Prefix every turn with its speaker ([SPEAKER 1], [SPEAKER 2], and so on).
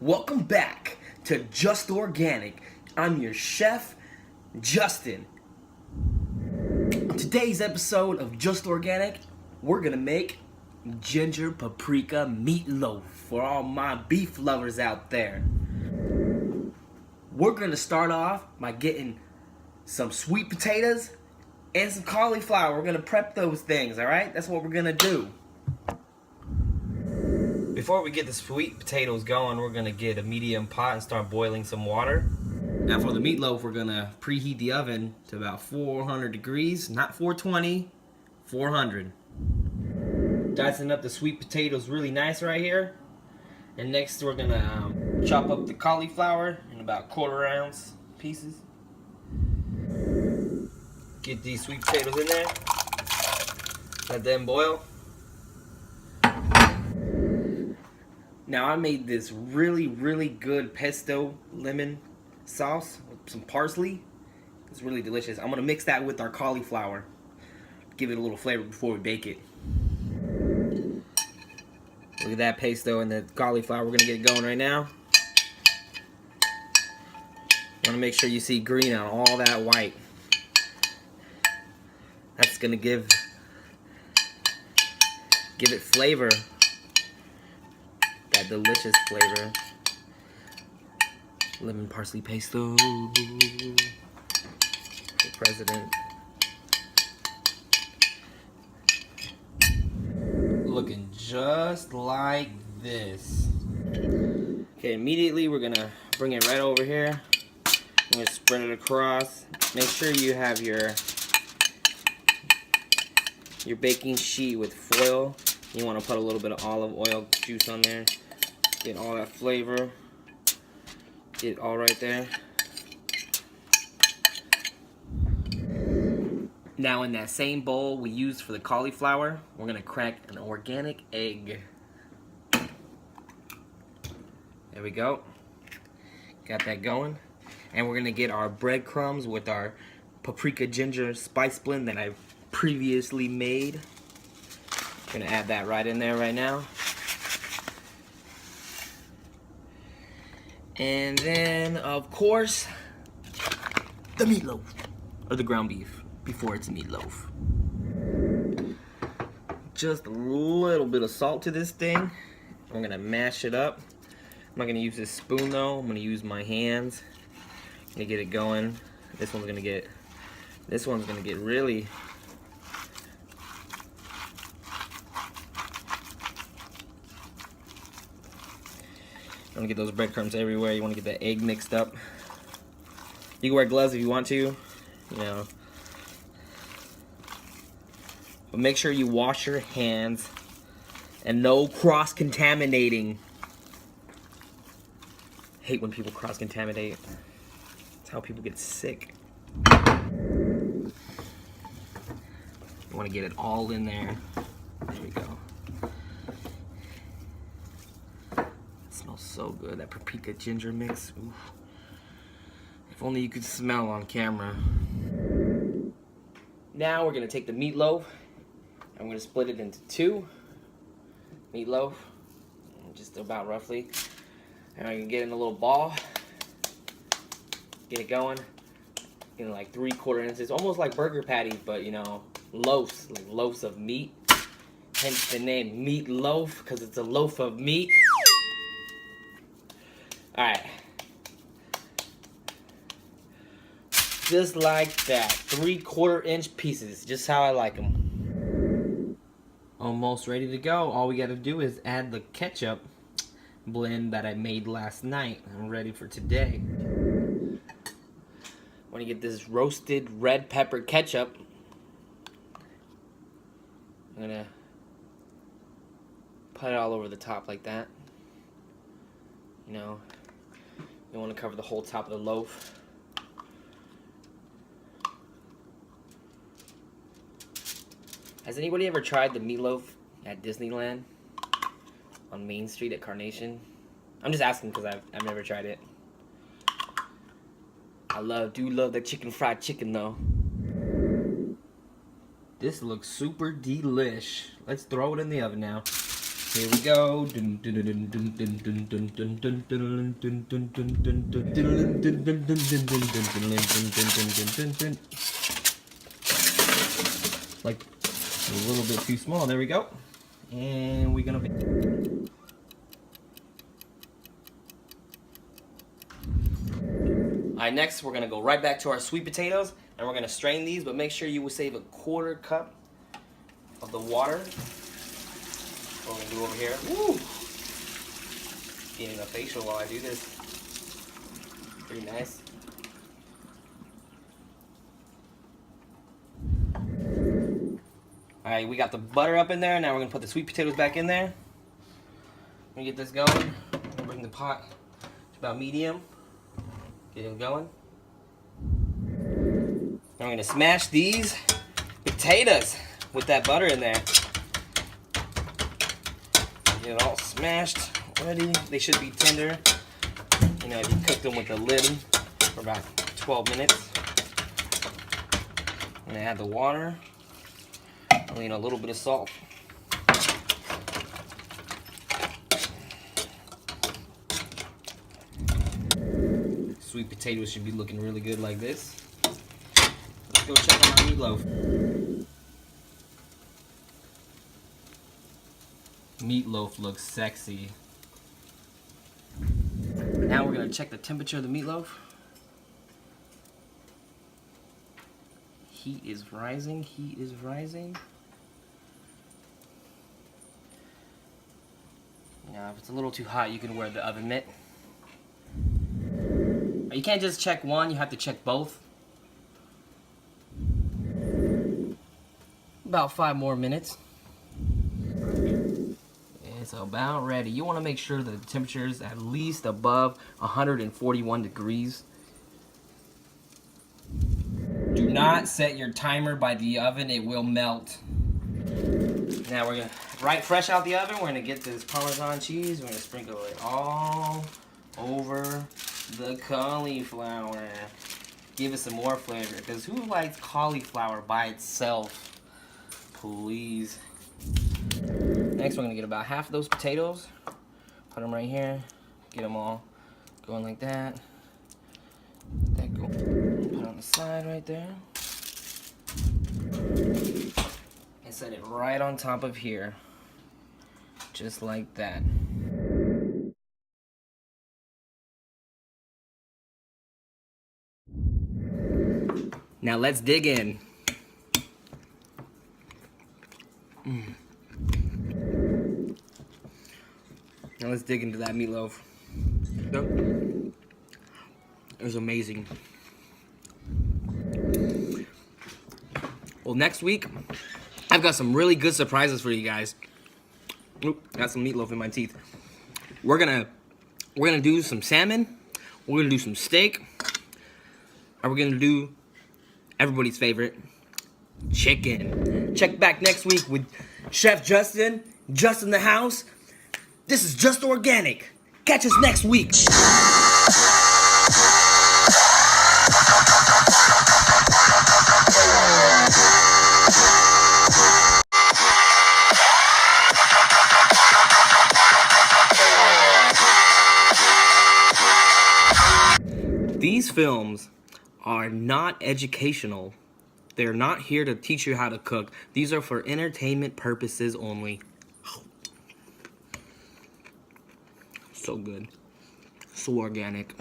[SPEAKER 1] Welcome back to Just Organic. I'm your chef, Justin. On today's episode of Just Organic, we're gonna make ginger paprika meatloaf for all my beef lovers out there. We're gonna start off by getting some sweet potatoes and some cauliflower. We're gonna prep those things, alright? That's what we're gonna do. Before we get the sweet potatoes going, we're gonna get a medium pot and start boiling some water. Now for the meatloaf, we're gonna preheat the oven to about 400 degrees, not 420, 400. Dicing up the sweet potatoes really nice right here. And next we're gonna chop up the cauliflower in about 1/4 ounce pieces. Get these sweet potatoes in there. Let them boil. Now I made this really good pesto lemon sauce with some parsley. It's really delicious. I'm gonna mix that with our cauliflower. Give it a little flavor before we bake it. Look at that pesto and the cauliflower. We're gonna get it going right now. Wanna make sure you see green on all that white. That's gonna give it flavor. That delicious flavor. Lemon parsley pesto. The president. Looking just like this. Okay, immediately we're gonna bring it right over here. I'm gonna spread it across. Make sure you have your baking sheet with foil. You want to put a little bit of olive oil juice on there. Get all that flavor. Get it all right there. Now in that same bowl we used for the cauliflower, we're going to crack an organic egg. There we go. Got that going. And we're going to get our breadcrumbs with our paprika ginger spice blend that I previously made. Gonna add that right in there right now. And then, of course, the meatloaf, or the ground beef, before it's meatloaf. Just a little bit of salt to this thing. I'm gonna mash it up. I'm not gonna use this spoon though. I'm gonna use my hands. I'm gonna get it going. This one's gonna get really. You want to get those breadcrumbs everywhere. You want to get the egg mixed up. You can wear gloves if you want to, you know. But make sure you wash your hands and no cross-contaminating. Hate when people cross-contaminate. That's how people get sick. You want to get it all in there. There we go. Smells so good, that paprika ginger mix. Oof. If only you could smell on camera. Now we're gonna take the meatloaf. I'm gonna split it into 2 meatloaf, just about roughly. And I can get in a little ball. Get it going. Get it like 3/4 inches, almost like burger patties, but you know, loaves, like loaves of meat. Hence the name meatloaf, because it's a loaf of meat. Alright. Just like that. 3/4 inch pieces. Just how I like them. Almost ready to go. All we gotta do is add the ketchup blend that I made last night. I'm ready for today. Want to get this roasted red pepper ketchup. I'm gonna put it all over the top like that. You know. You want to cover the whole top of the loaf. Has anybody ever tried the meatloaf at Disneyland? On Main Street at Carnation? I'm just asking because I've never tried it. I do love the fried chicken though. This looks super delish. Let's throw it in the oven now. Here we go. Like a little bit too small. There we go. And we're gonna be. All right, next we're gonna go right back to our sweet potatoes, and we're gonna strain these. But make sure you will save a 1/4 cup of the water. What we're gonna do over here. Woo! Getting a facial while I do this. Pretty nice. Alright, we got the butter up in there. Now we're gonna put the sweet potatoes back in there. Let me get this going. I'm gonna bring the pot to about medium. Get it going. Now we're gonna smash these potatoes with that butter in there. Get it all smashed already. They should be tender. You know, if you cook them with the lid for about 12 minutes. I'm gonna add the water. You know, a little bit of salt. Sweet potatoes should be looking really good like this. Let's go check on our meatloaf. Meatloaf looks sexy. Now we're gonna check the temperature of the meatloaf. Heat is rising, heat is rising. Now, if it's a little too hot, you can wear the oven mitt. You can't just check one, you have to check both. About 5 more minutes. It's about ready. You want to make sure that the temperature is at least above 141 degrees. Do not set your timer by the oven, it will melt. Now we're gonna, right fresh out the oven, we're gonna get this Parmesan cheese. We're gonna sprinkle it all over the cauliflower. Give it some more flavor, because who likes cauliflower by itself? Please. Next, we're gonna get about half of those potatoes. Put them right here. Get them all going like that. Let that go. Put it on the side right there. And set it right on top of here. Just like that. Now let's dig in. Now let's dig into that meatloaf. It was amazing. Well, next week, I've got some really good surprises for you guys. Oop, got some meatloaf in my teeth. We're gonna do some salmon. We're gonna do some steak. And we're gonna do everybody's favorite, chicken. Check back next week with Chef Justin, Just in the House. This is Just Organic. Catch us next week. These films are not educational. They're not here to teach you how to cook. These are for entertainment purposes only. So good. So organic.